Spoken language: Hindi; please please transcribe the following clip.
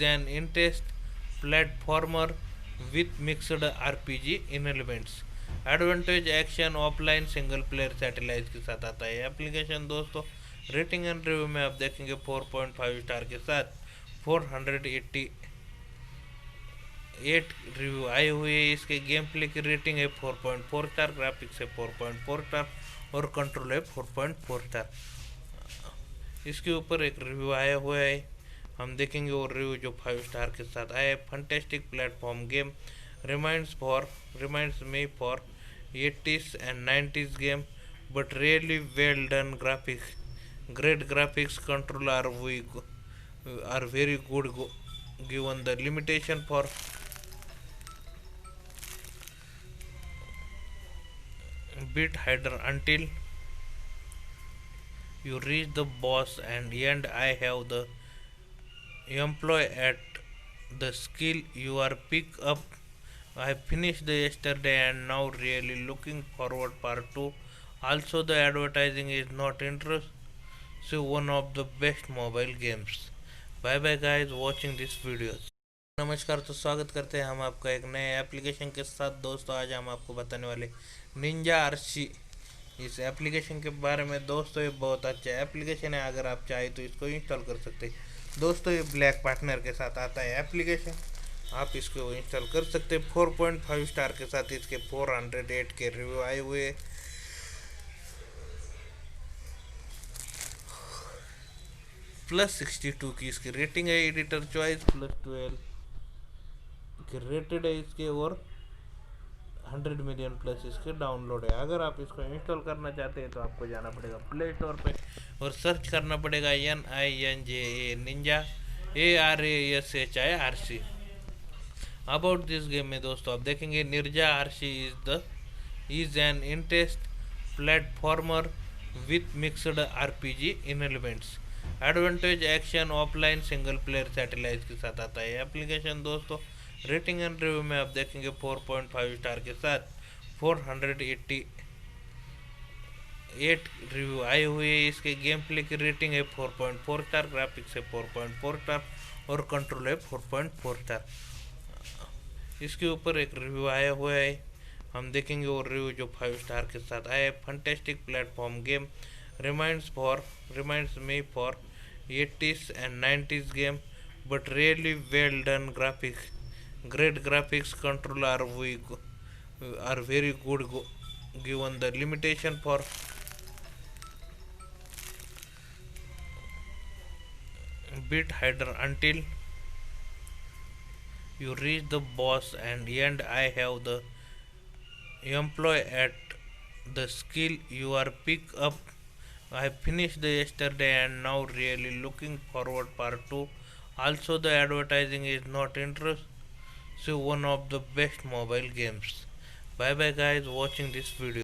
an intense platformer with mixed RPG in elements. Advantage action offline single player satellite के साथ आता है एप्लीकेशन दोस्तों। रेटिंग एंड रिव्यू में आप देखेंगे 4.5 स्टार के साथ 488 रिव्यू आए हुए हैं। इसके गेम प्ले की रेटिंग है 4.4 स्टार, ग्राफिक्स है 4.4 स्टार और कंट्रोल है 4.4 स्टार। इसके ऊपर एक रिव्यू आया हुआ है, हम देखेंगे वो रिव्यू जो 5 स्टार के साथ आया है। Fantastic platform game reminds me for 80s and 90s game, but really well done graphics. Great graphics control are very good given the limitation for bit hider until you reach the boss and end. I have the employ at the skill you are pick up. I finished the yesterday and now really looking forward part 2. Also the advertising is not interesting. So one of the best mobile games. Bye bye guys watching this video. नमस्कार, तो स्वागत करते हैं हम आपका एक नए एप्लीकेशन के साथ। दोस्तों आज हम आपको बताने वाले निंजा आरसी इस एप्लीकेशन के बारे में। दोस्तों ये बहुत अच्छा एप्लीकेशन है, अगर आप चाहें तो इसको इंस्टॉल कर सकते हैं। दोस्तों ये ब्लैक पार्टनर के साथ आता है एप्लीकेशन, आप इसको इंस्टॉल कर सकते हैं। 4.5 स्टार के साथ इसके 408 के रिव्यू आए हुए। +62 की इसकी रेटिंग है, एडिटर चॉइस +12 की रेटेड है इसके, और 100 मिलियन प्लस इसके डाउनलोड है। अगर आप इसको इंस्टॉल करना चाहते हैं तो आपको जाना पड़ेगा प्ले स्टोर पे और सर्च करना पड़ेगा NINJA ninja ARASHIRC। About this game में दोस्तों आप देखेंगे ninja RC is an intense platformer with mixed RPG in elements. Advantage action offline single player satellite के साथ आता है एप्लीकेशन दोस्तों। रेटिंग एंड रिव्यू में आप देखेंगे 4.5 स्टार के साथ 488 रिव्यू आए हुए हैं। इसके गेम प्ले की रेटिंग है 4.4 स्टार, ग्राफिक्स है 4.4 स्टार और कंट्रोल है 4.4 स्टार। इसके ऊपर एक रिव्यू आया हुआ है, हम देखेंगे वो रिव्यू जो 5 स्टार के साथ आया है। Fantastic platform game reminds me for 80s and 90s game, but really well done graphics. Great graphics control are very good given the limitation for bit hider until you reach the boss and end. I have the employ at the skill you are pick up. I finished the yesterday and now really looking forward part 2. Also the advertising is not interesting. So one of the best mobile games. Bye bye guys watching this video.